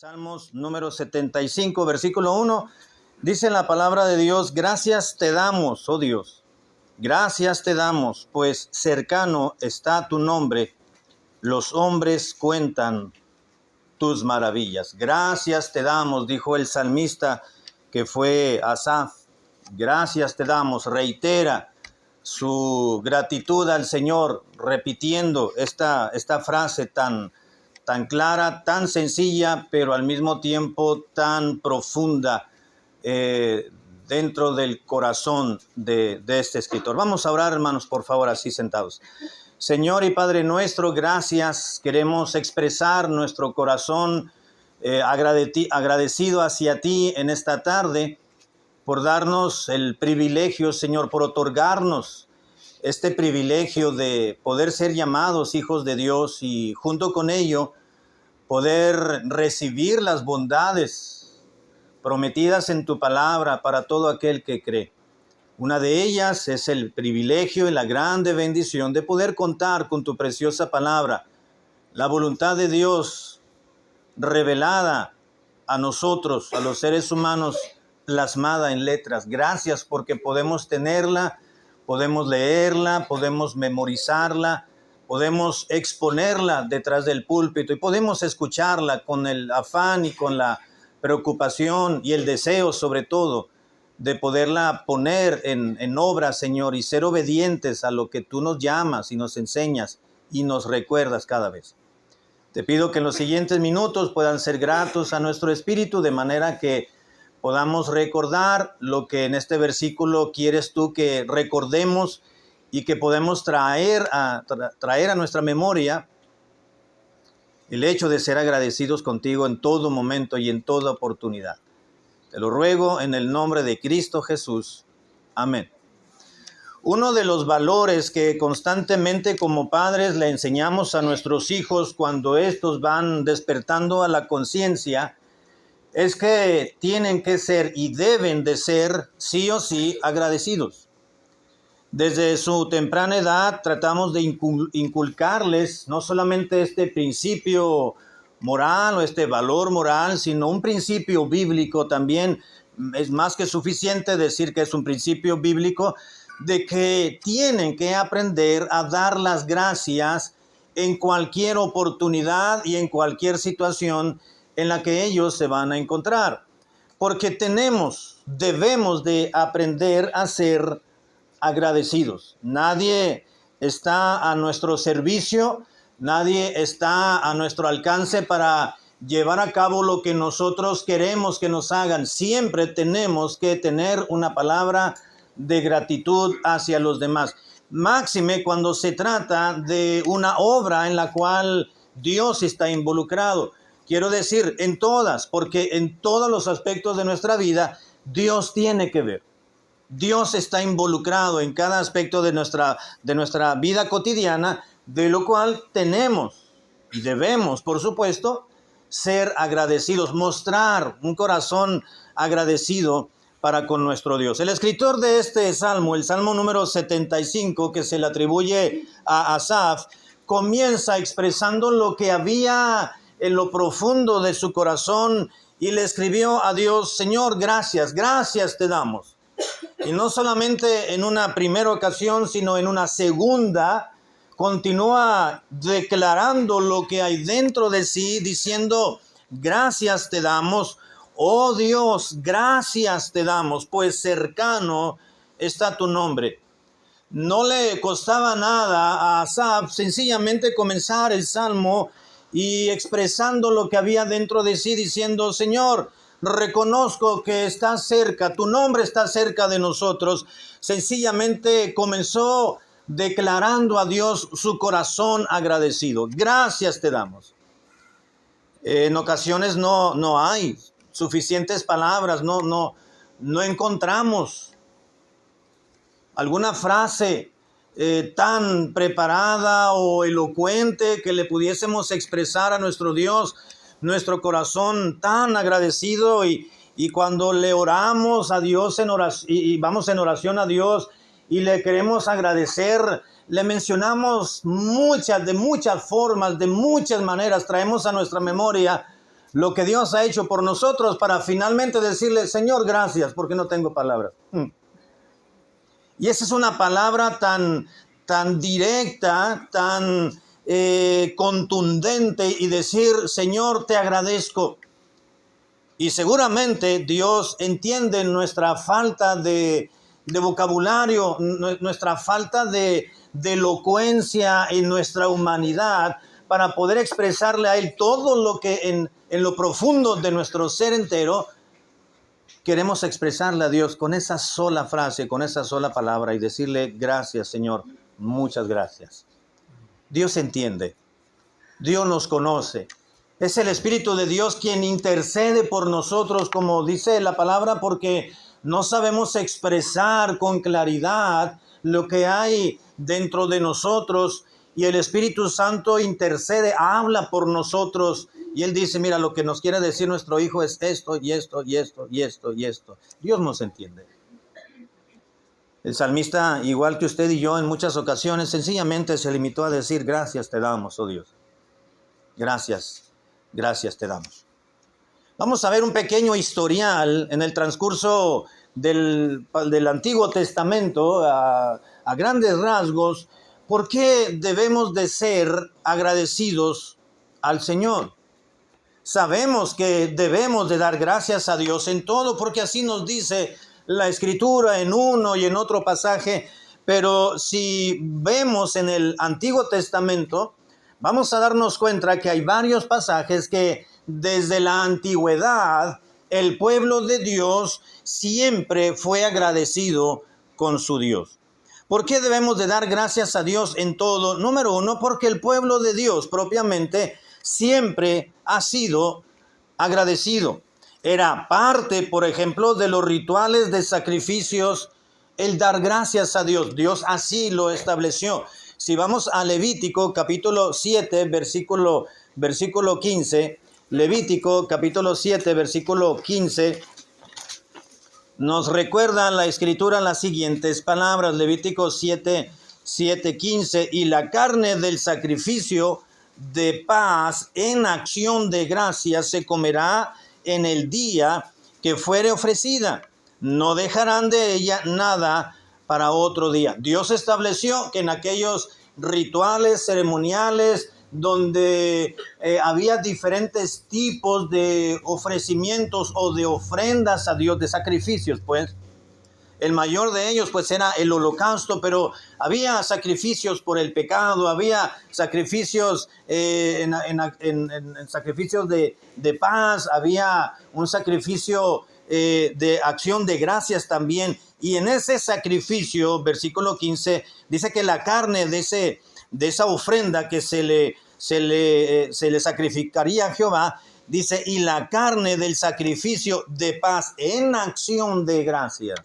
Salmos número 75, versículo 1, dice la palabra de Dios: gracias te damos, oh Dios, gracias te damos, pues cercano está tu nombre, los hombres cuentan tus maravillas. Gracias te damos, dijo el salmista que fue Asaf, gracias te damos, reitera su gratitud al Señor, repitiendo esta frase tan clara, tan sencilla, pero al mismo tiempo tan profunda dentro del corazón de este escritor. Vamos a orar, hermanos, por favor, así sentados. Señor y Padre nuestro, gracias. Queremos expresar nuestro corazón agradecido hacia ti en esta tarde por darnos el privilegio, Señor, por otorgarnos este privilegio de poder ser llamados hijos de Dios y junto con ello poder recibir las bondades prometidas en tu palabra para todo aquel que cree. Una de ellas es el privilegio y la grande bendición de poder contar con tu preciosa palabra, la voluntad de Dios revelada a nosotros, a los seres humanos, plasmada en letras. Gracias porque podemos tenerla, podemos leerla, podemos memorizarla, podemos exponerla detrás del púlpito y podemos escucharla con el afán y con la preocupación y el deseo, sobre todo, de poderla poner en obra, Señor, y ser obedientes a lo que tú nos llamas y nos enseñas y nos recuerdas cada vez. Te pido que en los siguientes minutos puedan ser gratos a nuestro espíritu, de manera que podamos recordar lo que en este versículo quieres tú que recordemos y que podemos traer a nuestra memoria el hecho de ser agradecidos contigo en todo momento y en toda oportunidad. Te lo ruego en el nombre de Cristo Jesús. Amén. Uno de los valores que constantemente como padres le enseñamos a nuestros hijos cuando estos van despertando a la conciencia es que tienen que ser y deben de ser sí o sí agradecidos. Desde su temprana edad tratamos de inculcarles no solamente este principio moral o este valor moral, sino un principio bíblico también. Es más que suficiente decir que es un principio bíblico de que tienen que aprender a dar las gracias en cualquier oportunidad y en cualquier situación en la que ellos se van a encontrar. Porque debemos de aprender a ser agradecidos. Nadie está a nuestro servicio, nadie está a nuestro alcance para llevar a cabo lo que nosotros queremos que nos hagan. Siempre tenemos que tener una palabra de gratitud hacia los demás. Máxime cuando se trata de una obra en la cual Dios está involucrado. Quiero decir, en todas, porque en todos los aspectos de nuestra vida, Dios tiene que ver. Dios está involucrado en cada aspecto de nuestra vida cotidiana, de lo cual tenemos y debemos, por supuesto, ser agradecidos, mostrar un corazón agradecido para con nuestro Dios. El escritor de este salmo, el salmo número 75, que se le atribuye a Asaf, comienza expresando lo que había en lo profundo de su corazón y le escribió a Dios: Señor, gracias te damos. Y no solamente en una primera ocasión, sino en una segunda, continúa declarando lo que hay dentro de sí, diciendo: gracias te damos, oh Dios, gracias te damos, pues cercano está tu nombre. No le costaba nada a Asaf sencillamente comenzar el salmo y expresando lo que había dentro de sí, diciendo: Señor, reconozco que estás cerca, tu nombre está cerca de nosotros. Sencillamente comenzó declarando a Dios su corazón agradecido. Gracias te damos. En ocasiones no hay suficientes palabras, no encontramos alguna frase tan preparada o elocuente que le pudiésemos expresar a nuestro Dios nuestro corazón tan agradecido, y cuando le oramos a Dios en oración, y vamos en oración a Dios y le queremos agradecer, le mencionamos de muchas formas, de muchas maneras, traemos a nuestra memoria lo que Dios ha hecho por nosotros para finalmente decirle, Señor, gracias, porque no tengo palabras. Y esa es una palabra tan directa, tan contundente, y decir, Señor, te agradezco. Y seguramente Dios entiende nuestra falta de vocabulario, nuestra falta de elocuencia en nuestra humanidad, para poder expresarle a Él todo lo que en lo profundo de nuestro ser entero queremos expresarle a Dios con esa sola frase, con esa sola palabra, y decirle, gracias, Señor, muchas gracias. Dios entiende, Dios nos conoce. Es el Espíritu de Dios quien intercede por nosotros, como dice la palabra, porque no sabemos expresar con claridad lo que hay dentro de nosotros, y el Espíritu Santo intercede, habla por nosotros, y Él dice, mira, lo que nos quiere decir nuestro hijo es esto, y esto, y esto, y esto, y esto. Dios nos entiende. El salmista, igual que usted y yo, en muchas ocasiones, sencillamente se limitó a decir, gracias te damos, oh Dios. Gracias. Gracias te damos. Vamos a ver un pequeño historial en el transcurso del Antiguo Testamento, a grandes rasgos, por qué debemos de ser agradecidos al Señor. Sabemos que debemos de dar gracias a Dios en todo, porque así nos dice la Escritura en uno y en otro pasaje, pero si vemos en el Antiguo Testamento, vamos a darnos cuenta que hay varios pasajes que desde la antigüedad el pueblo de Dios siempre fue agradecido con su Dios. ¿Por qué debemos de dar gracias a Dios en todo? Número uno, porque el pueblo de Dios propiamente siempre ha sido agradecido. Era parte, por ejemplo, de los rituales de sacrificios, el dar gracias a Dios. Dios así lo estableció. Si vamos a Levítico capítulo 7, versículo 15, Levítico capítulo 7, versículo 15, nos recuerda la Escritura las siguientes palabras. Levítico 7, 15, y la carne del sacrificio de paz en acción de gracia se comerá en el día que fuere ofrecida. No dejarán de ella nada para otro día. Dios estableció que en aquellos rituales ceremoniales donde había diferentes tipos de ofrecimientos o de ofrendas a Dios, de sacrificios, pues el mayor de ellos pues era el holocausto, pero había sacrificios por el pecado, había sacrificios en sacrificios de paz, había un sacrificio de acción de gracias también. Y en ese sacrificio, versículo 15, dice que la carne de esa ofrenda que se le sacrificaría a Jehová, dice, y la carne del sacrificio de paz en acción de gracias.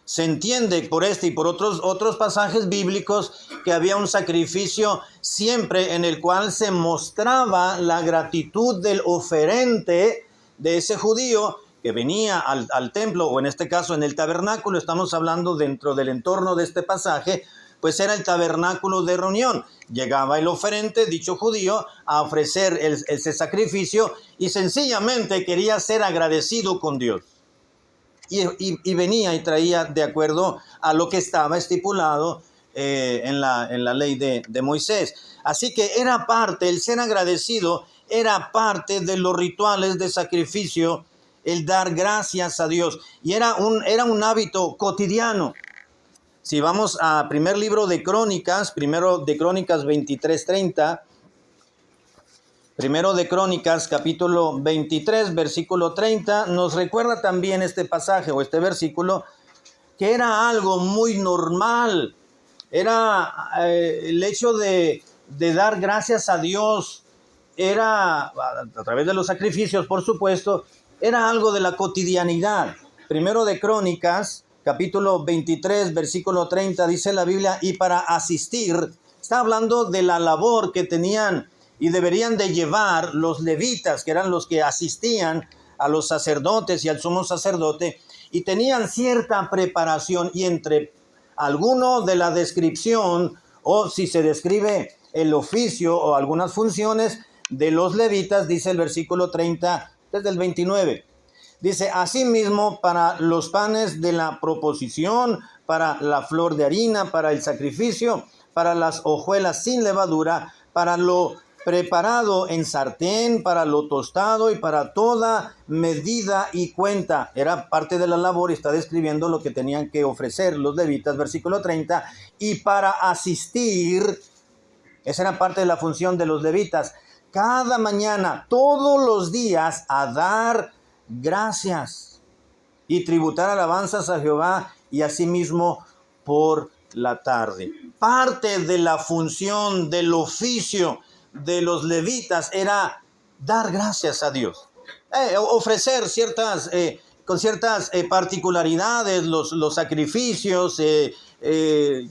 Se entiende por este y por otros pasajes bíblicos que había un sacrificio siempre en el cual se mostraba la gratitud del oferente de ese judío que venía al templo, o en este caso en el tabernáculo. Estamos hablando dentro del entorno de este pasaje, pues era el tabernáculo de reunión. Llegaba el oferente, dicho judío, a ofrecer ese sacrificio, y sencillamente quería ser agradecido con Dios. Y venía y traía de acuerdo a lo que estaba estipulado en la ley de Moisés. Así que era parte, el ser agradecido era parte de los rituales de sacrificio, el dar gracias a Dios. Y era un hábito cotidiano. Si vamos a primer libro de Crónicas, primero de Crónicas 23:30, primero de Crónicas, capítulo 23, versículo 30, nos recuerda también este pasaje o este versículo, que era algo muy normal. Era el hecho de dar gracias a Dios, era a través de los sacrificios, por supuesto, era algo de la cotidianidad. Primero de Crónicas, capítulo 23, versículo 30, dice la Biblia, y para asistir, está hablando de la labor que tenían y deberían de llevar los levitas, que eran los que asistían a los sacerdotes y al sumo sacerdote, y tenían cierta preparación, y entre alguno de la descripción, o si se describe el oficio o algunas funciones, de los levitas, dice el versículo 30, desde el 29. Dice, asimismo, para los panes de la proposición, para la flor de harina, para el sacrificio, para las hojuelas sin levadura, para lo preparado en sartén, para lo tostado y para toda medida y cuenta. Era parte de la labor y está describiendo lo que tenían que ofrecer los levitas, versículo 30, y para asistir, esa era parte de la función de los levitas, cada mañana, todos los días, a dar gracias y tributar alabanzas a Jehová, y asimismo por la tarde. Parte de la función del oficio de los levitas era dar gracias a Dios, ofrecer con ciertas particularidades los sacrificios,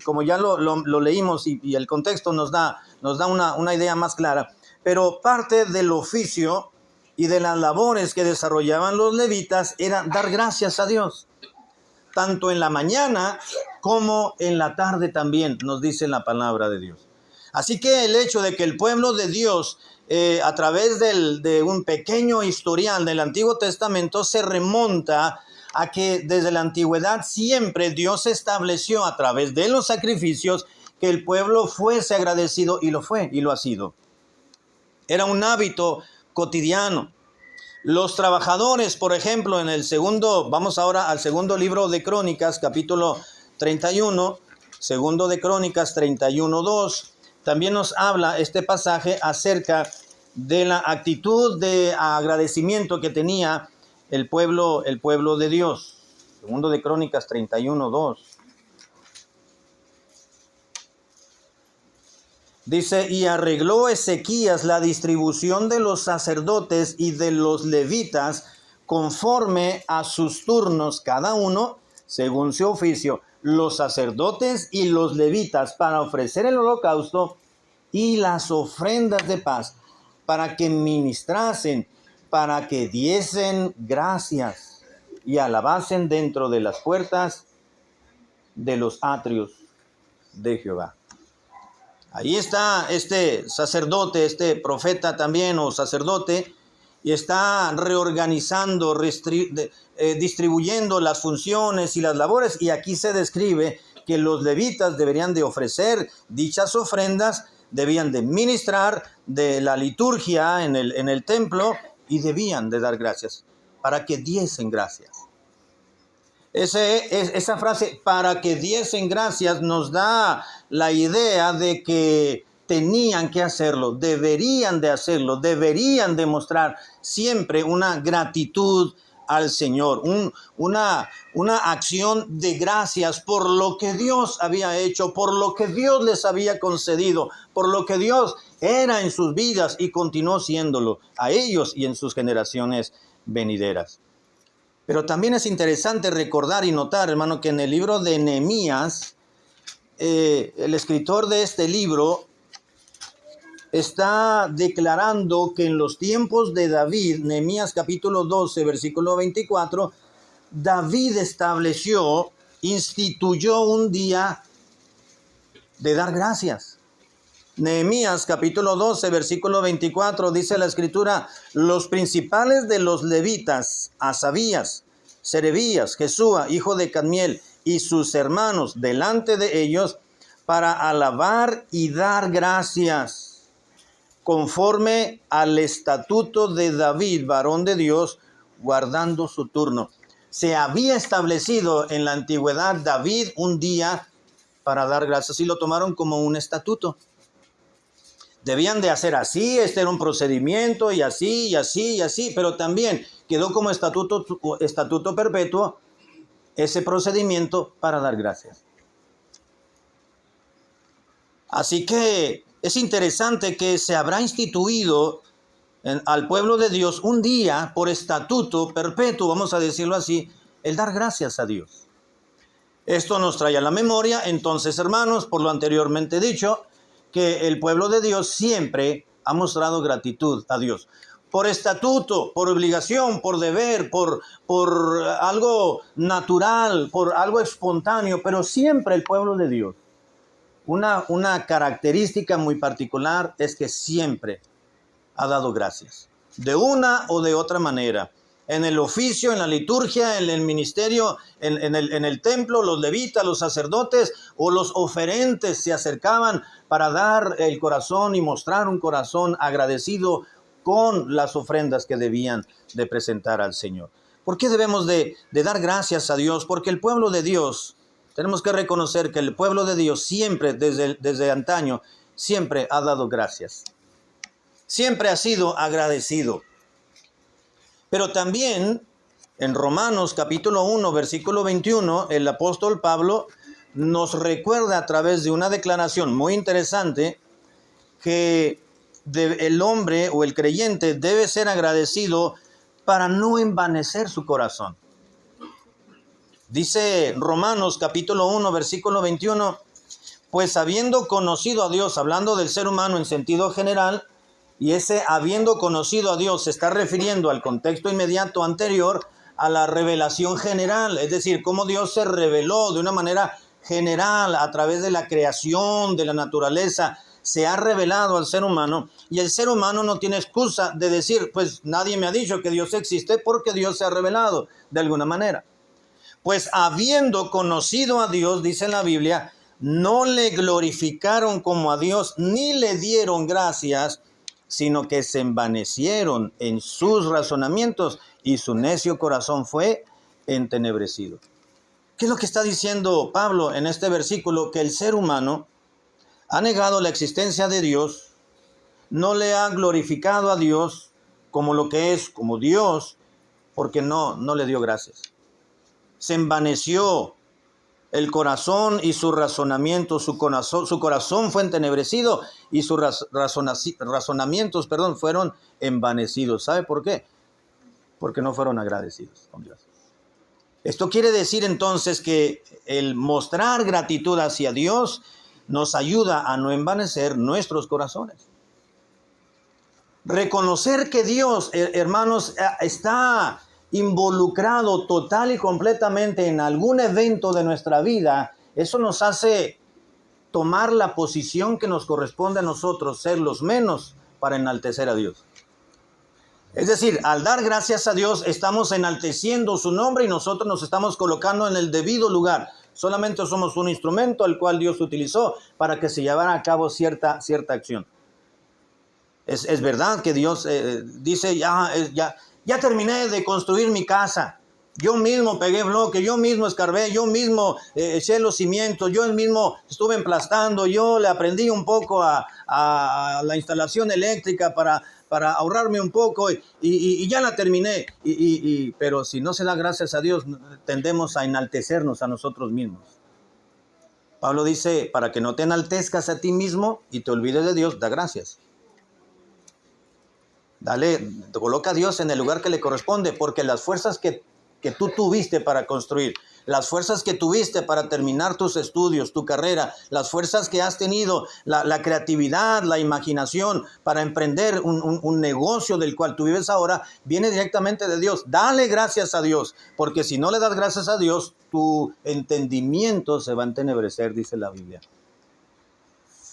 como ya lo leímos y el contexto nos da una idea más clara, pero parte del oficio y de las labores que desarrollaban los levitas era dar gracias a Dios, tanto en la mañana como en la tarde también, nos dice la palabra de Dios. Así que el hecho de que el pueblo de Dios, a través de un pequeño historial del Antiguo Testamento, se remonta a que desde la antigüedad siempre Dios estableció a través de los sacrificios que el pueblo fuese agradecido, y lo fue y lo ha sido. Era un hábito cotidiano. Los trabajadores, por ejemplo, vamos ahora al segundo libro de Crónicas, capítulo 31, segundo de Crónicas 31:2, también nos habla este pasaje acerca de la actitud de agradecimiento que tenía el pueblo de Dios. Segundo de Crónicas 31:2. Dice, y arregló Ezequías la distribución de los sacerdotes y de los levitas conforme a sus turnos, cada uno según su oficio, los sacerdotes y los levitas para ofrecer el holocausto y las ofrendas de paz, para que ministrasen, para que diesen gracias y alabasen dentro de las puertas de los atrios de Jehová. Ahí está este sacerdote, este profeta también, o sacerdote, y está reorganizando, distribuyendo las funciones y las labores. Y aquí se describe que los levitas deberían de ofrecer dichas ofrendas, debían de ministrar de la liturgia en el templo, y debían de dar gracias, para que diesen gracias. Esa frase, para que diesen gracias, nos da la idea de que tenían que hacerlo, deberían de hacerlo, deberían demostrar siempre una gratitud al Señor, una acción de gracias por lo que Dios había hecho, por lo que Dios les había concedido, por lo que Dios era en sus vidas y continuó siéndolo a ellos y en sus generaciones venideras. Pero también es interesante recordar y notar, hermano, que en el libro de Nehemías, el escritor de este libro está declarando que en los tiempos de David, Nehemías capítulo 12, versículo 24, David instituyó un día de dar gracias. Nehemías capítulo 12, versículo 24, dice la escritura, los principales de los levitas, Asabías, Serebías, Jesúa, hijo de Cadmiel, y sus hermanos delante de ellos, para alabar y dar gracias, conforme al estatuto de David, varón de Dios, guardando su turno. Se había establecido en la antigüedad David un día para dar gracias, y lo tomaron como un estatuto. Debían de hacer así, este era un procedimiento, y así, y así, y así, pero también quedó como estatuto perpetuo ese procedimiento para dar gracias. Así que es interesante que se habrá instituido al pueblo de Dios un día por estatuto perpetuo, vamos a decirlo así, el dar gracias a Dios. Esto nos trae a la memoria, entonces, hermanos, por lo anteriormente dicho, que el pueblo de Dios siempre ha mostrado gratitud a Dios. Por estatuto, por obligación, por deber, por algo natural, por algo espontáneo, pero siempre el pueblo de Dios. Una característica muy particular es que siempre ha dado gracias, de una o de otra manera. En el oficio, en la liturgia, en el ministerio, en el templo, los levitas, los sacerdotes o los oferentes se acercaban para dar el corazón y mostrar un corazón agradecido con las ofrendas que debían de presentar al Señor. ¿Por qué debemos de dar gracias a Dios? Porque el pueblo de Dios, tenemos que reconocer que el pueblo de Dios siempre, desde antaño, siempre ha dado gracias. Siempre ha sido agradecido. Pero también en Romanos capítulo 1, versículo 21, el apóstol Pablo nos recuerda a través de una declaración muy interesante que el hombre o el creyente debe ser agradecido para no envanecer su corazón. Dice Romanos capítulo 1, versículo 21, pues habiendo conocido a Dios, hablando del ser humano en sentido general, y ese habiendo conocido a Dios se está refiriendo al contexto inmediato anterior a la revelación general, es decir, cómo Dios se reveló de una manera general a través de la creación, de la naturaleza, se ha revelado al ser humano, y el ser humano no tiene excusa de decir, pues nadie me ha dicho que Dios existe porque Dios se ha revelado de alguna manera. Pues habiendo conocido a Dios, dice la Biblia, no le glorificaron como a Dios ni le dieron gracias, sino que se envanecieron en sus razonamientos y su necio corazón fue entenebrecido. ¿Qué es lo que está diciendo Pablo en este versículo? Que el ser humano ha negado la existencia de Dios, no le ha glorificado a Dios como lo que es, como Dios, porque no le dio gracias. Se envaneció el corazón y su razonamiento, su corazón fue entenebrecido y sus razonamientos, fueron envanecidos. ¿Sabe por qué? Porque no fueron agradecidos con Dios. Esto quiere decir entonces que el mostrar gratitud hacia Dios nos ayuda a no envanecer nuestros corazones. Reconocer que Dios, hermanos, está involucrado total y completamente en algún evento de nuestra vida, eso nos hace tomar la posición que nos corresponde a nosotros, ser los menos para enaltecer a Dios. Es decir, al dar gracias a Dios estamos enalteciendo su nombre y nosotros nos estamos colocando en el debido lugar. Solamente somos un instrumento al cual Dios utilizó para que se llevara a cabo cierta acción. Es verdad que Dios dice, ya terminé de construir mi casa. Yo mismo pegué bloque, yo mismo escarbé, yo mismo eché los cimientos, yo mismo estuve emplastando, yo le aprendí un poco a la instalación eléctrica para ahorrarme un poco y ya la terminé. Pero si no se da gracias a Dios, tendemos a enaltecernos a nosotros mismos. Pablo dice, para que no te enaltezcas a ti mismo y te olvides de Dios, da gracias. Coloca a Dios en el lugar que le corresponde, porque las fuerzas que tú tuviste para construir, las fuerzas que tuviste para terminar tus estudios, tu carrera, las fuerzas que has tenido, la creatividad, la imaginación para emprender un negocio del cual tú vives ahora, viene directamente de Dios. Dale gracias a Dios, porque si no le das gracias a Dios, tu entendimiento se va a entenebrecer, dice la Biblia.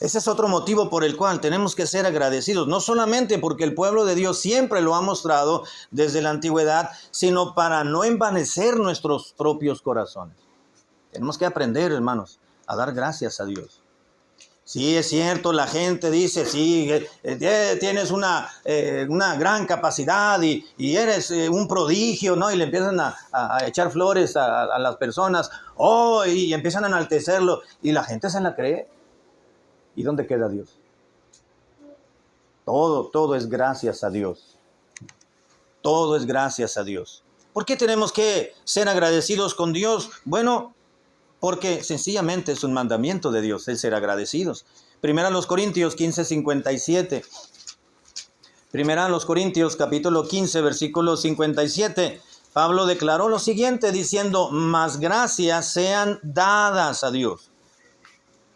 Ese es otro motivo por el cual tenemos que ser agradecidos, no solamente porque el pueblo de Dios siempre lo ha mostrado desde la antigüedad, sino para no envanecer nuestros propios corazones. Tenemos que aprender, hermanos, a dar gracias a Dios. Sí, es cierto, la gente dice, sí, tienes una gran capacidad y eres un prodigio, ¿no? Y le empiezan a echar flores a las personas, y empiezan a enaltecerlo, y la gente se la cree. ¿Y dónde queda Dios? Todo es gracias a Dios. Todo es gracias a Dios. ¿Por qué tenemos que ser agradecidos con Dios? Bueno, porque sencillamente es un mandamiento de Dios el ser agradecidos. Primera a los Corintios 15:57. Primera a los Corintios capítulo 15, versículo 57. Pablo declaró lo siguiente diciendo, mas gracias sean dadas a Dios,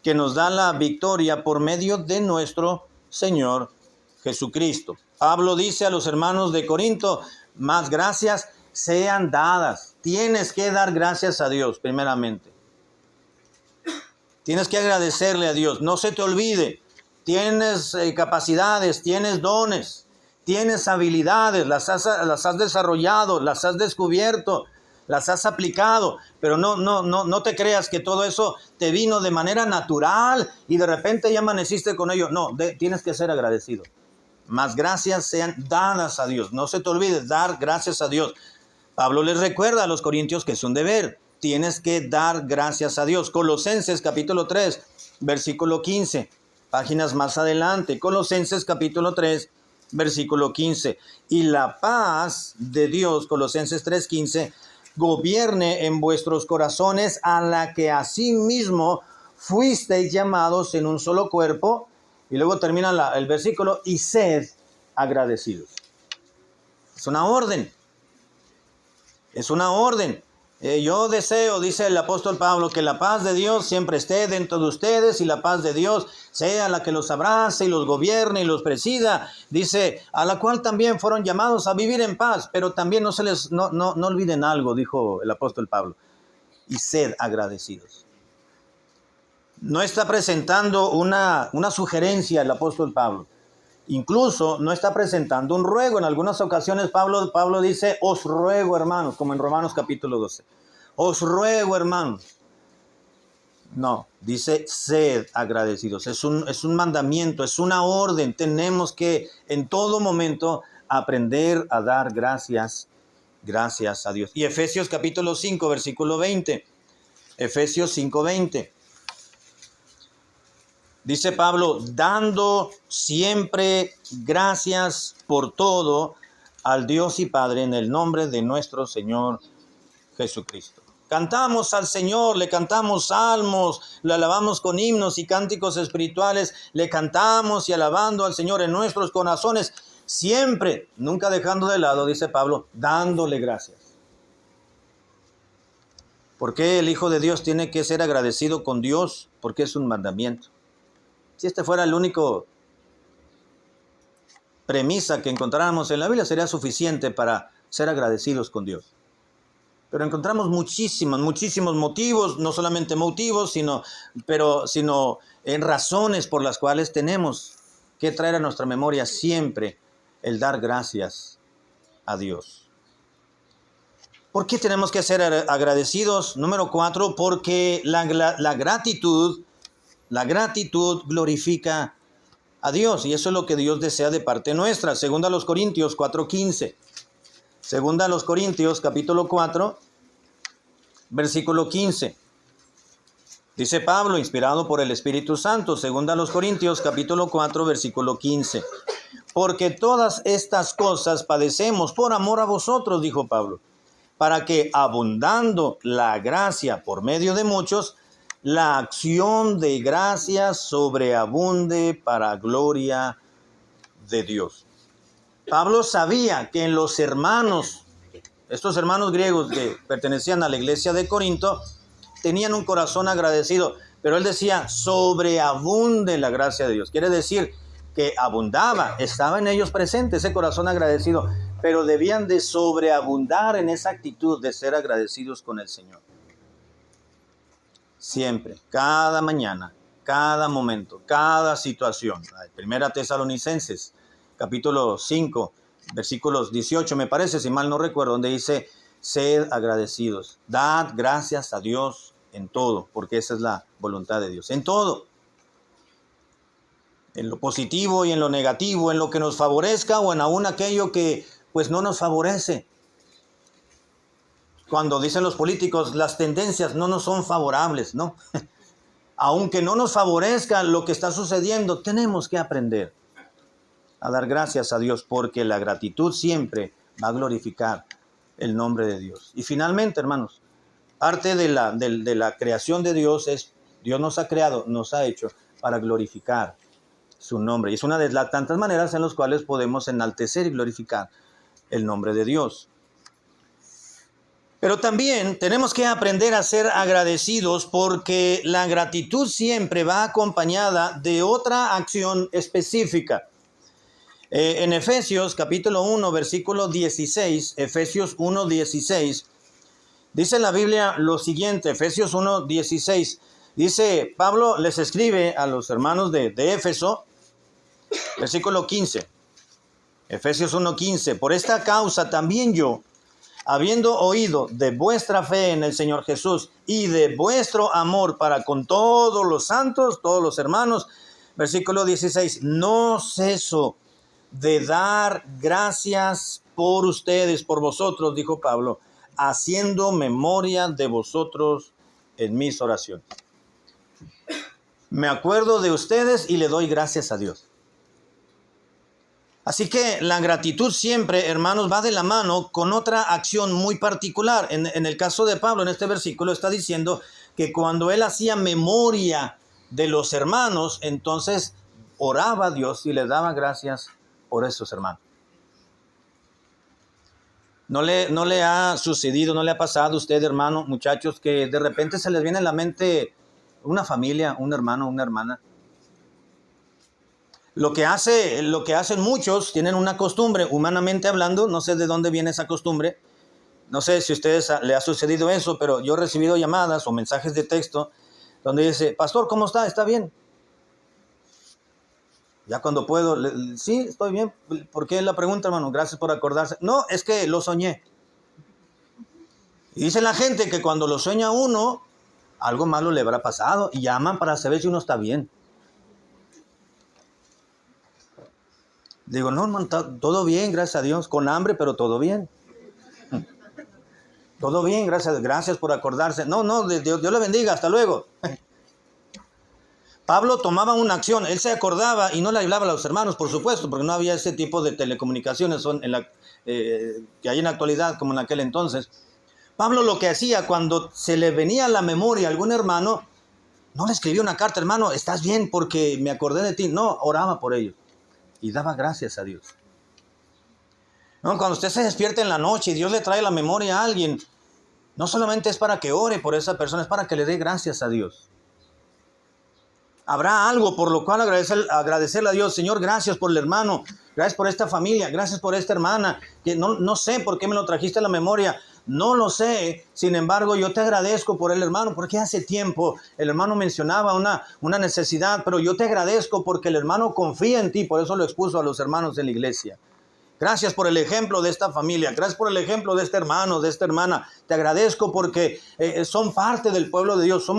que nos da la victoria por medio de nuestro Señor Jesucristo. Pablo dice a los hermanos de Corinto, más gracias sean dadas. Tienes que dar gracias a Dios primeramente. Tienes que agradecerle a Dios. No se te olvide, tienes capacidades, tienes dones. tienes habilidades, las has desarrollado, las has descubierto, las has aplicado, pero no te creas que todo eso te vino de manera natural y de repente ya amaneciste con ello. No, tienes que ser agradecido. Más gracias sean dadas a Dios. No se te olvide dar gracias a Dios. Pablo les recuerda a los corintios que es un deber. Tienes que dar gracias a Dios. Colosenses capítulo 3, versículo 15. Páginas más adelante. Colosenses capítulo 3, versículo 15. Y la paz de Dios, Colosenses 3:15, gobierne en vuestros corazones, a la que asimismo fuisteis llamados en un solo cuerpo. Y luego termina el versículo, y sed agradecidos. Es una orden. Es una orden. Yo deseo, dice el apóstol Pablo, que la paz de Dios siempre esté dentro de ustedes y la paz de Dios sea la que los abrace y los gobierne y los presida. Dice, a la cual también fueron llamados a vivir en paz, pero también no olviden algo, dijo el apóstol Pablo, y sed agradecidos. No está presentando una sugerencia el apóstol Pablo. Incluso no está presentando un ruego. En algunas ocasiones Pablo dice, os ruego, hermanos, como en Romanos capítulo 12. Os ruego, hermanos. No, dice sed agradecidos. Es un mandamiento, es una orden. Tenemos que en todo momento aprender a dar gracias a Dios. Y Efesios capítulo 5, versículo 20. Efesios 5:20. Dice Pablo, dando siempre gracias por todo al Dios y Padre en el nombre de nuestro Señor Jesucristo. Cantamos al Señor, le cantamos salmos, le alabamos con himnos y cánticos espirituales, le cantamos y alabando al Señor en nuestros corazones, siempre, nunca dejando de lado, dice Pablo, dándole gracias. ¿Por qué el Hijo de Dios tiene que ser agradecido con Dios? Porque es un mandamiento. Si este fuera el único premisa que encontráramos en la Biblia, sería suficiente para ser agradecidos con Dios. Pero encontramos muchísimos motivos, no solamente motivos, sino en razones por las cuales tenemos que traer a nuestra memoria siempre el dar gracias a Dios. ¿Por qué tenemos que ser agradecidos? Número 4, porque la gratitud glorifica a Dios, y eso es lo que Dios desea de parte nuestra. Segunda a los Corintios 4:15. Segunda a los Corintios capítulo 4, versículo 15. Dice Pablo, inspirado por el Espíritu Santo, segunda a los Corintios capítulo 4, versículo 15. Porque todas estas cosas padecemos por amor a vosotros, dijo Pablo, para que abundando la gracia por medio de muchos, la acción de gracias sobreabunde para gloria de Dios. Pablo sabía que en los hermanos, estos hermanos griegos que pertenecían a la iglesia de Corinto, tenían un corazón agradecido, pero él decía, sobreabunde la gracia de Dios. Quiere decir que abundaba, estaba en ellos presente ese corazón agradecido, pero debían de sobreabundar en esa actitud de ser agradecidos con el Señor. Siempre, cada mañana, cada momento, cada situación. Primera Tesalonicenses, capítulo 5, versículos 18, me parece, si mal no recuerdo, donde dice, sed agradecidos, dad gracias a Dios en todo, porque esa es la voluntad de Dios, en todo. En lo positivo y en lo negativo, en lo que nos favorezca o en aún aquello que pues no nos favorece. Cuando dicen los políticos, las tendencias no nos son favorables, ¿no? Aunque no nos favorezca lo que está sucediendo, tenemos que aprender a dar gracias a Dios, porque la gratitud siempre va a glorificar el nombre de Dios. Y finalmente, hermanos, parte de la creación de Dios es, Dios nos ha creado, nos ha hecho para glorificar su nombre. Y es una de las tantas maneras en las cuales podemos enaltecer y glorificar el nombre de Dios. Pero también tenemos que aprender a ser agradecidos, porque la gratitud siempre va acompañada de otra acción específica. En Efesios capítulo 1, versículo 16, Efesios 1, 16, dice la Biblia lo siguiente, Efesios 1, 16, dice, Pablo les escribe a los hermanos de Éfeso, versículo 15. Efesios 1:15, por esta causa también yo, habiendo oído de vuestra fe en el Señor Jesús y de vuestro amor para con todos los santos, todos los hermanos, versículo 16, no ceso de dar gracias por ustedes, por vosotros, dijo Pablo, haciendo memoria de vosotros en mis oraciones. Me acuerdo de ustedes y le doy gracias a Dios. Así que la gratitud siempre, hermanos, va de la mano con otra acción muy particular. En el caso de Pablo, en este versículo está diciendo que cuando él hacía memoria de los hermanos, entonces oraba a Dios y le daba gracias por esos hermanos. ¿No le ha sucedido, no le ha pasado a usted, hermano, muchachos, que de repente se les viene a la mente una familia, un hermano, una hermana? Lo que hacen muchos, tienen una costumbre, humanamente hablando, no sé de dónde viene esa costumbre, no sé si a ustedes le ha sucedido eso, pero yo he recibido llamadas o mensajes de texto donde dice, pastor, ¿cómo está? ¿Está bien? Ya cuando puedo, sí, estoy bien. ¿Por qué la pregunta, hermano? Gracias por acordarse. No, es que lo soñé. Y dice la gente que cuando lo sueña uno, algo malo le habrá pasado y llaman para saber si uno está bien. Digo, no, hermano, todo bien, gracias a Dios, con hambre, pero todo bien. Todo bien, gracias por acordarse. No, Dios le bendiga, hasta luego. Pablo tomaba una acción, él se acordaba y no le hablaba a los hermanos, por supuesto, porque no había ese tipo de telecomunicaciones que hay en la actualidad como en aquel entonces. Pablo lo que hacía cuando se le venía a la memoria a algún hermano, no le escribía una carta, hermano, ¿estás bien porque me acordé de ti? No, oraba por ellos y daba gracias a Dios. No, cuando usted se despierta en la noche y Dios le trae la memoria a alguien, no solamente es para que ore por esa persona, es para que le dé gracias a Dios. Habrá algo por lo cual agradecerle a Dios. Señor, gracias por el hermano, gracias por esta familia, gracias por esta hermana, que no sé por qué me lo trajiste a la memoria, no lo sé, sin embargo yo te agradezco por el hermano, porque hace tiempo el hermano mencionaba una necesidad, pero yo te agradezco porque el hermano confía en ti, por eso lo expuso a los hermanos de la iglesia. Gracias por el ejemplo de esta familia, gracias por el ejemplo de este hermano, de esta hermana. Te agradezco porque son parte del pueblo de Dios,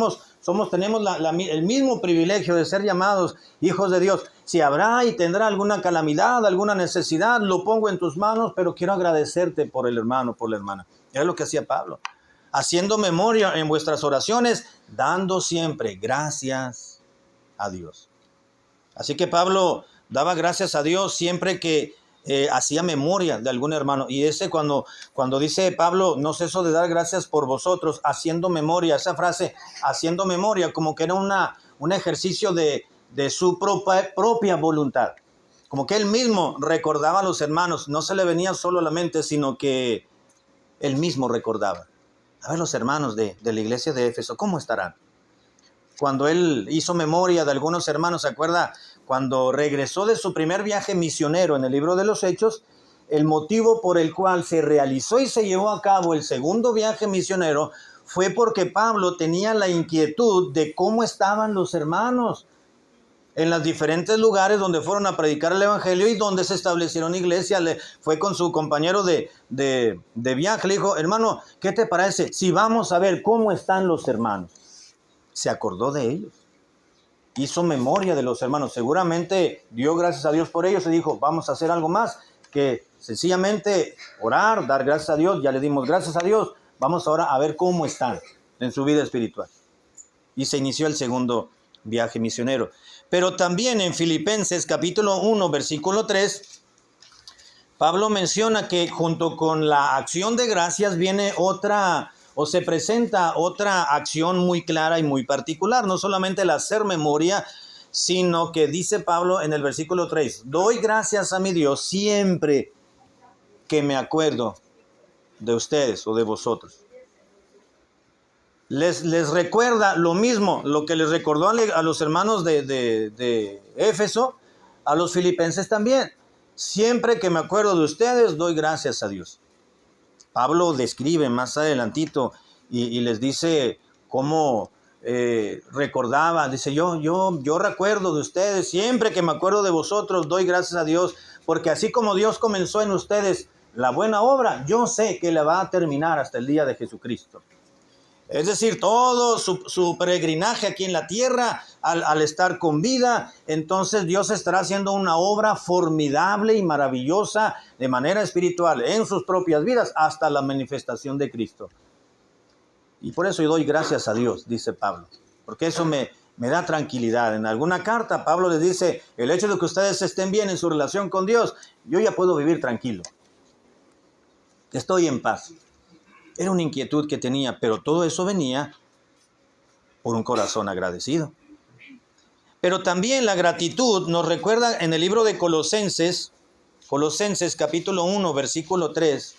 tenemos el mismo privilegio de ser llamados hijos de Dios. Si habrá y tendrá alguna calamidad, alguna necesidad, lo pongo en tus manos, pero quiero agradecerte por el hermano, por la hermana. Era lo que hacía Pablo. Haciendo memoria en vuestras oraciones, dando siempre gracias a Dios. Así que Pablo daba gracias a Dios siempre que hacía memoria de algún hermano. Y cuando dice Pablo, no ceso de dar gracias por vosotros, haciendo memoria, esa frase, haciendo memoria, como que era un ejercicio de su propia voluntad. Como que él mismo recordaba a los hermanos, no se le venía solo a la mente, sino que él mismo recordaba. A ver, los hermanos de la iglesia de Éfeso, ¿cómo estarán? Cuando él hizo memoria de algunos hermanos, ¿se acuerda? Cuando regresó de su primer viaje misionero en el libro de los Hechos, el motivo por el cual se realizó y se llevó a cabo el segundo viaje misionero fue porque Pablo tenía la inquietud de cómo estaban los hermanos en los diferentes lugares donde fueron a predicar el evangelio y donde se establecieron iglesias. Fue con su compañero de viaje, le dijo, hermano, ¿qué te parece si vamos a ver cómo están los hermanos? Se acordó de ellos. Hizo memoria de los hermanos, seguramente dio gracias a Dios por ellos y dijo, vamos a hacer algo más que sencillamente orar, dar gracias a Dios, ya le dimos gracias a Dios, vamos ahora a ver cómo están en su vida espiritual. Y se inició el segundo viaje misionero. Pero también en Filipenses capítulo 1, versículo 3, Pablo menciona que junto con la acción de gracias viene se presenta otra acción muy clara y muy particular, no solamente el hacer memoria, sino que dice Pablo en el versículo 3, doy gracias a mi Dios siempre que me acuerdo de ustedes o de vosotros. Les recuerda lo mismo, lo que les recordó a los hermanos de Éfeso, a los filipenses también. Siempre que me acuerdo de ustedes, doy gracias a Dios. Pablo describe más adelantito y les dice cómo recordaba. Dice, yo recuerdo de ustedes, siempre que me acuerdo de vosotros, doy gracias a Dios porque así como Dios comenzó en ustedes la buena obra, yo sé que la va a terminar hasta el día de Jesucristo. Es decir, todo su peregrinaje aquí en la tierra, al estar con vida, entonces Dios estará haciendo una obra formidable y maravillosa de manera espiritual en sus propias vidas hasta la manifestación de Cristo. Y por eso yo doy gracias a Dios, dice Pablo, porque eso me da tranquilidad. En alguna carta Pablo les dice, el hecho de que ustedes estén bien en su relación con Dios, yo ya puedo vivir tranquilo. Estoy en paz. Era una inquietud que tenía, pero todo eso venía por un corazón agradecido. Pero también la gratitud nos recuerda en el libro de Colosenses capítulo 1, versículo 3.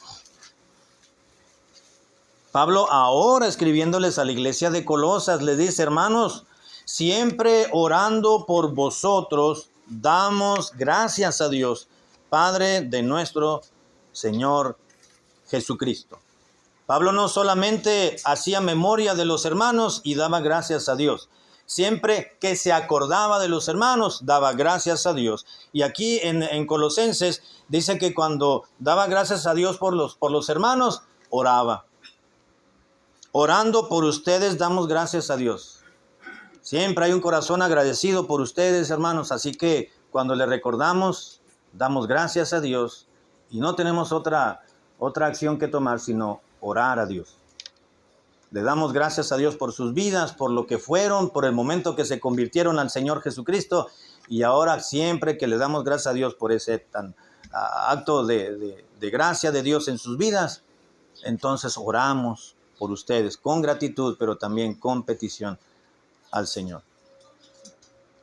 Pablo, ahora escribiéndoles a la iglesia de Colosas, le dice, hermanos, siempre orando por vosotros, damos gracias a Dios, Padre de nuestro Señor Jesucristo. Pablo no solamente hacía memoria de los hermanos y daba gracias a Dios. Siempre que se acordaba de los hermanos, daba gracias a Dios. Y aquí en Colosenses dice que cuando daba gracias a Dios por los hermanos, oraba. Orando por ustedes, damos gracias a Dios. Siempre hay un corazón agradecido por ustedes, hermanos. Así que cuando le recordamos, damos gracias a Dios. Y no tenemos otra acción que tomar, sino orar a Dios. Le damos gracias a Dios por sus vidas, por lo que fueron, por el momento que se convirtieron al Señor Jesucristo, y ahora siempre que le damos gracias a Dios por ese acto de gracia de Dios en sus vidas, entonces oramos por ustedes con gratitud, pero también con petición al Señor.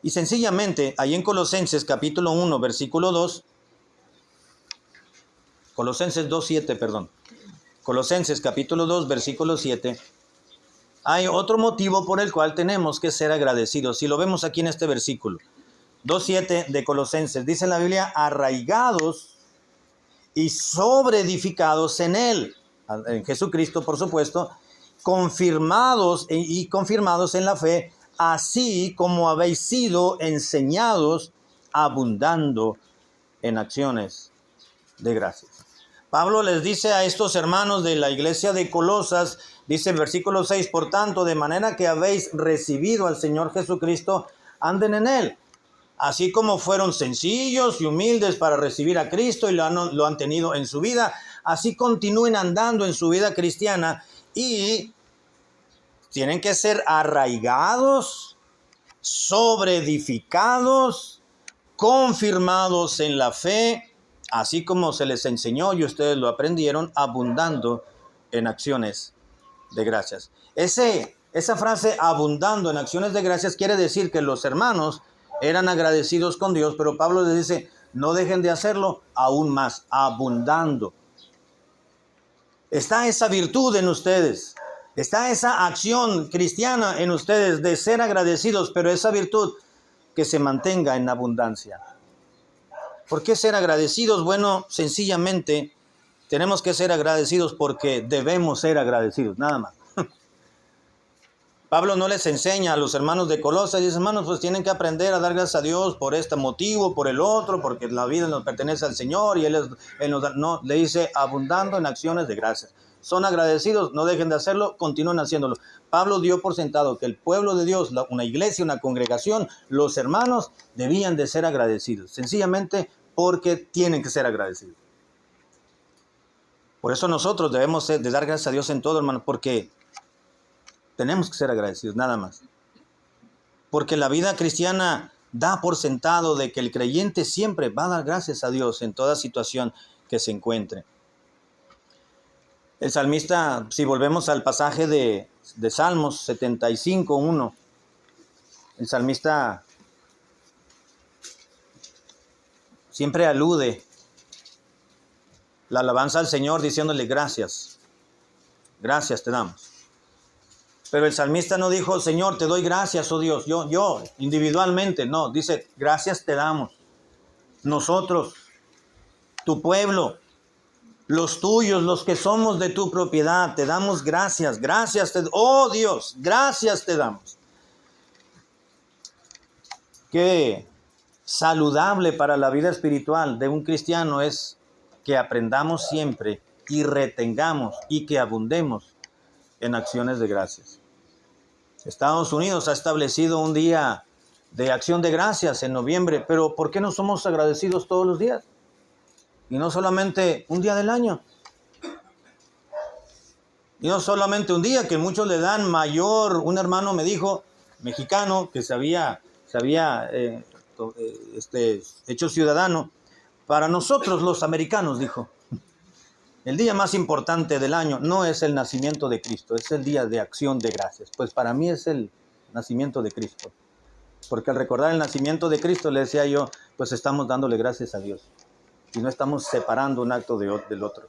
Y sencillamente, ahí en Colosenses capítulo 1, versículo 2, Colosenses capítulo 2, versículo 7, hay otro motivo por el cual tenemos que ser agradecidos. Si lo vemos aquí en este versículo, 2.7 de Colosenses, dice la Biblia, arraigados y sobreedificados en Él, en Jesucristo por supuesto, confirmados en la fe, así como habéis sido enseñados, abundando en acciones de gracias. Pablo les dice a estos hermanos de la iglesia de Colosas, dice en versículo 6, por tanto, de manera que habéis recibido al Señor Jesucristo, anden en Él. Así como fueron sencillos y humildes para recibir a Cristo y lo han tenido en su vida, así continúen andando en su vida cristiana y tienen que ser arraigados, sobreedificados, confirmados en la fe, así como se les enseñó y ustedes lo aprendieron, abundando en acciones de gracias. Esa frase, abundando en acciones de gracias, quiere decir que los hermanos eran agradecidos con Dios, pero Pablo les dice, no dejen de hacerlo aún más, abundando. Está esa virtud en ustedes, está esa acción cristiana en ustedes de ser agradecidos, pero esa virtud que se mantenga en abundancia. ¿Por qué ser agradecidos? Bueno, sencillamente tenemos que ser agradecidos porque debemos ser agradecidos, nada más. Pablo no les enseña a los hermanos de Colosas y dice, hermanos, pues tienen que aprender a dar gracias a Dios por este motivo, por el otro, porque la vida nos pertenece al Señor y Él nos da. No, le dice abundando en acciones de gracias. Son agradecidos, no dejen de hacerlo, continúen haciéndolo. Pablo dio por sentado que el pueblo de Dios, una iglesia, una congregación, los hermanos debían de ser agradecidos, sencillamente porque tienen que ser agradecidos. Por eso nosotros debemos de dar gracias a Dios en todo, hermano, porque tenemos que ser agradecidos, nada más. Porque la vida cristiana da por sentado de que el creyente siempre va a dar gracias a Dios en toda situación que se encuentre. El salmista, si volvemos al pasaje de Salmos 75:1, el salmista siempre alude la alabanza al Señor diciéndole gracias te damos. Pero el salmista no dijo, Señor, te doy gracias, oh Dios, yo individualmente, no, dice, gracias te damos. Nosotros, tu pueblo, los tuyos, los que somos de tu propiedad, te damos gracias, oh Dios, gracias te damos. Qué saludable para la vida espiritual de un cristiano es que aprendamos siempre y retengamos y que abundemos en acciones de gracias. Estados Unidos ha establecido un día de acción de gracias en noviembre, pero ¿por qué no somos agradecidos todos los días? Y no solamente un día del año. Y no solamente un día, que muchos le dan mayor. Un hermano me dijo, mexicano, que se había hecho ciudadano. Para nosotros los americanos, dijo, el día más importante del año no es el nacimiento de Cristo, es el día de acción de gracias. Pues para mí es el nacimiento de Cristo. Porque al recordar el nacimiento de Cristo, le decía yo, pues estamos dándole gracias a Dios. Y no estamos separando un acto del otro.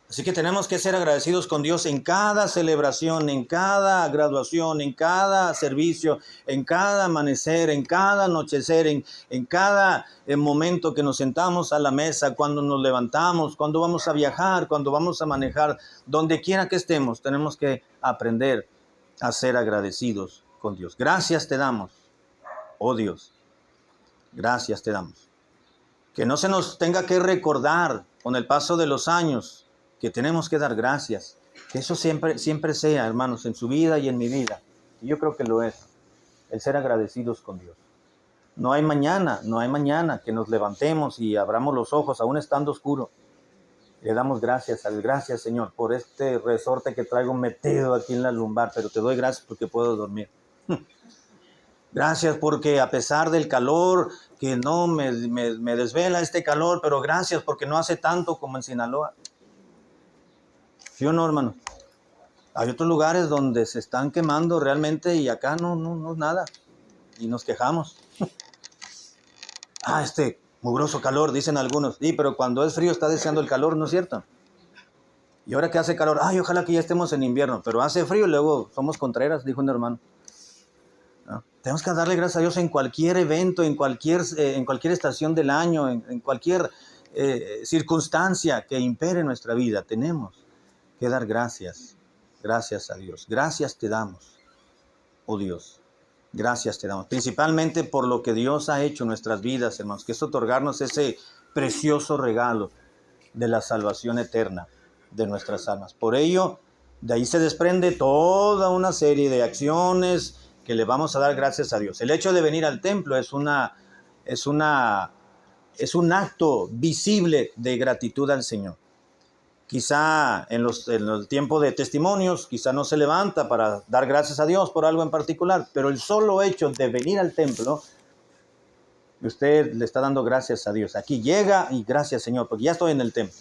Así que tenemos que ser agradecidos con Dios en cada celebración, en cada graduación, en cada servicio, en cada amanecer, en cada anochecer, en cada momento que nos sentamos a la mesa, cuando nos levantamos, cuando vamos a viajar, cuando vamos a manejar, donde quiera que estemos, tenemos que aprender a ser agradecidos con Dios. Gracias te damos, oh Dios, gracias te damos. Que no se nos tenga que recordar con el paso de los años que tenemos que dar gracias. Que eso siempre sea, hermanos, en su vida y en mi vida. Y yo creo que lo es, el ser agradecidos con Dios. No hay mañana que nos levantemos y abramos los ojos, aún estando oscuro. Le damos gracias Señor, por este resorte que traigo metido aquí en la lumbar, pero te doy gracias porque puedo dormir. Gracias porque a pesar del calor, que no me desvela este calor, pero gracias porque no hace tanto como en Sinaloa. ¿Sí o no, hermano? Hay otros lugares donde se están quemando realmente y acá no nada. Y nos quejamos. Este mugroso calor, dicen algunos. Sí, pero cuando es frío está deseando el calor, ¿no es cierto? Y ahora que hace calor, ojalá que ya estemos en invierno, pero hace frío y luego somos contreras, dijo un hermano. ¿No? Tenemos que darle gracias a Dios en cualquier evento, en cualquier estación del año, en cualquier circunstancia que impere en nuestra vida. Tenemos que dar gracias a Dios. Gracias te damos, oh Dios. Gracias te damos, principalmente por lo que Dios ha hecho en nuestras vidas, hermanos, que es otorgarnos ese precioso regalo de la salvación eterna de nuestras almas. Por ello, de ahí se desprende toda una serie de acciones que le vamos a dar gracias a Dios. El hecho de venir al templo es un acto visible de gratitud al Señor. Quizá en el tiempo de testimonios, quizá no se levanta para dar gracias a Dios por algo en particular, pero el solo hecho de venir al templo, usted le está dando gracias a Dios. Aquí llega y gracias Señor, porque ya estoy en el templo.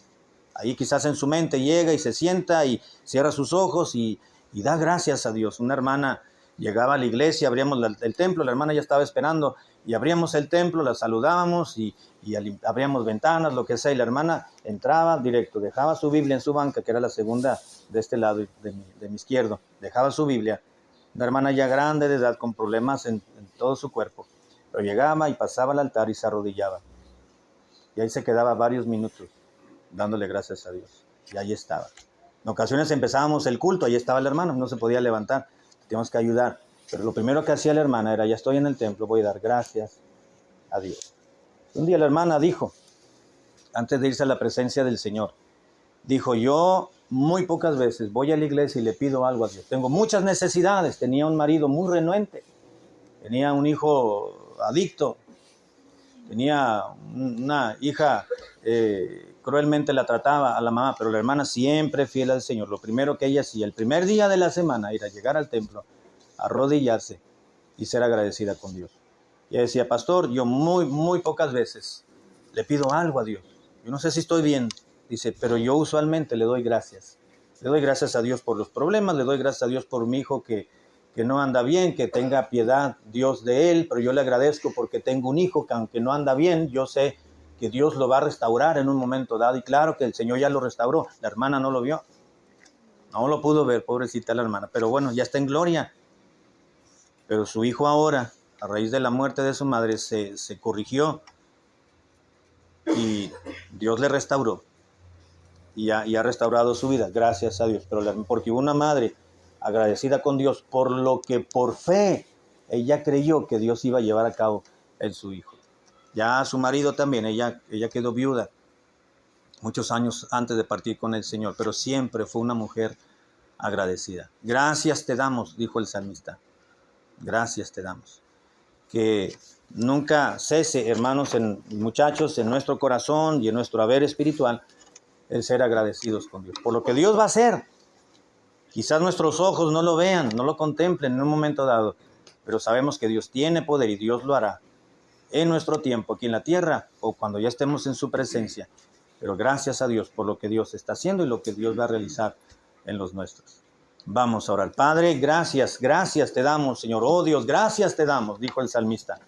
Ahí quizás en su mente llega y se sienta y cierra sus ojos y da gracias a Dios. Una hermana llegaba a la iglesia, abríamos el templo, la hermana ya estaba esperando y abríamos el templo, la saludábamos y abríamos ventanas, lo que sea, y la hermana entraba directo, dejaba su Biblia en su banca, que era la segunda de este lado de mi izquierdo, dejaba su Biblia, una hermana ya grande de edad con problemas en todo su cuerpo, pero llegaba y pasaba al altar y se arrodillaba, y ahí se quedaba varios minutos dándole gracias a Dios, y ahí estaba. En ocasiones empezábamos el culto, ahí estaba la hermana, no se podía levantar, teníamos que ayudar, pero lo primero que hacía la hermana era, ya estoy en el templo, voy a dar gracias a Dios. Un día la hermana dijo, antes de irse a la presencia del Señor, dijo, yo muy pocas veces voy a la iglesia y le pido algo a Dios. Tengo muchas necesidades, tenía un marido muy renuente, tenía un hijo adicto, tenía una hija, cruelmente la trataba a la mamá, pero la hermana siempre fiel al Señor. Lo primero que ella hacía, el primer día de la semana, era llegar al templo, arrodillarse y ser agradecida con Dios. Y ella decía, pastor, yo muy pocas veces le pido algo a Dios. Yo no sé si estoy bien, dice, pero yo usualmente le doy gracias. Le doy gracias a Dios por los problemas, le doy gracias a Dios por mi hijo que no anda bien, que tenga piedad Dios de él, pero yo le agradezco porque tengo un hijo que aunque no anda bien, yo sé que Dios lo va a restaurar en un momento dado. Y claro que el Señor ya lo restauró. La hermana no lo vio, no lo pudo ver, pobrecita la hermana, pero bueno, ya está en gloria. Pero su hijo ahora, a raíz de la muerte de su madre, se corrigió y Dios le restauró y ha restaurado su vida, gracias a Dios. Pero porque hubo una madre agradecida con Dios por lo que por fe ella creyó que Dios iba a llevar a cabo en su hijo. Ya su marido también, ella quedó viuda muchos años antes de partir con el Señor, pero siempre fue una mujer agradecida. Gracias te damos, dijo el salmista. Gracias te damos. Que nunca cese, hermanos, muchachos, en nuestro corazón y en nuestro haber espiritual, el ser agradecidos con Dios. Por lo que Dios va a hacer. Quizás nuestros ojos no lo vean, no lo contemplen en un momento dado, pero sabemos que Dios tiene poder y Dios lo hará en nuestro tiempo, aquí en la tierra, o cuando ya estemos en su presencia. Pero gracias a Dios por lo que Dios está haciendo y lo que Dios va a realizar en los nuestros. Vamos a orar. Padre, gracias te damos, Señor. Oh Dios, gracias te damos, dijo el salmista,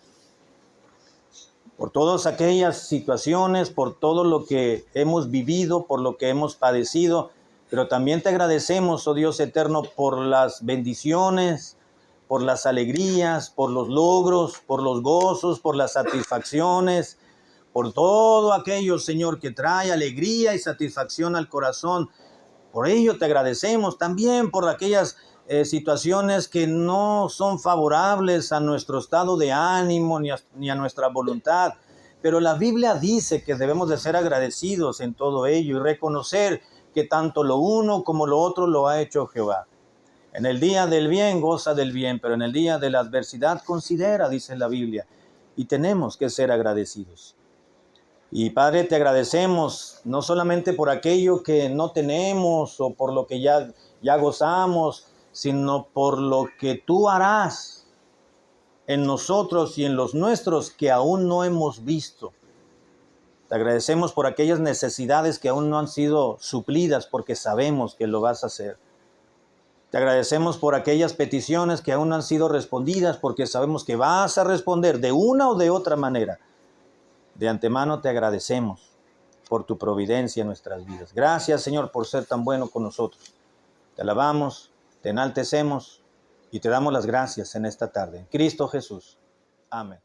por todas aquellas situaciones, por todo lo que hemos vivido, por lo que hemos padecido, pero también te agradecemos, oh Dios eterno, por las bendiciones, por las alegrías, por los logros, por los gozos, por las satisfacciones, por todo aquello, Señor, que trae alegría y satisfacción al corazón. Por ello te agradecemos también por aquellas situaciones que no son favorables a nuestro estado de ánimo ni a nuestra voluntad. Pero la Biblia dice que debemos de ser agradecidos en todo ello y reconocer que tanto lo uno como lo otro lo ha hecho Jehová. En el día del bien goza del bien, pero en el día de la adversidad considera, dice la Biblia, y tenemos que ser agradecidos. Y Padre, te agradecemos no solamente por aquello que no tenemos o por lo que ya gozamos, sino por lo que tú harás en nosotros y en los nuestros que aún no hemos visto. Te agradecemos por aquellas necesidades que aún no han sido suplidas porque sabemos que lo vas a hacer. Te agradecemos por aquellas peticiones que aún no han sido respondidas porque sabemos que vas a responder de una o de otra manera. De antemano te agradecemos por tu providencia en nuestras vidas. Gracias, Señor, por ser tan bueno con nosotros. Te alabamos, te enaltecemos y te damos las gracias en esta tarde. En Cristo Jesús. Amén.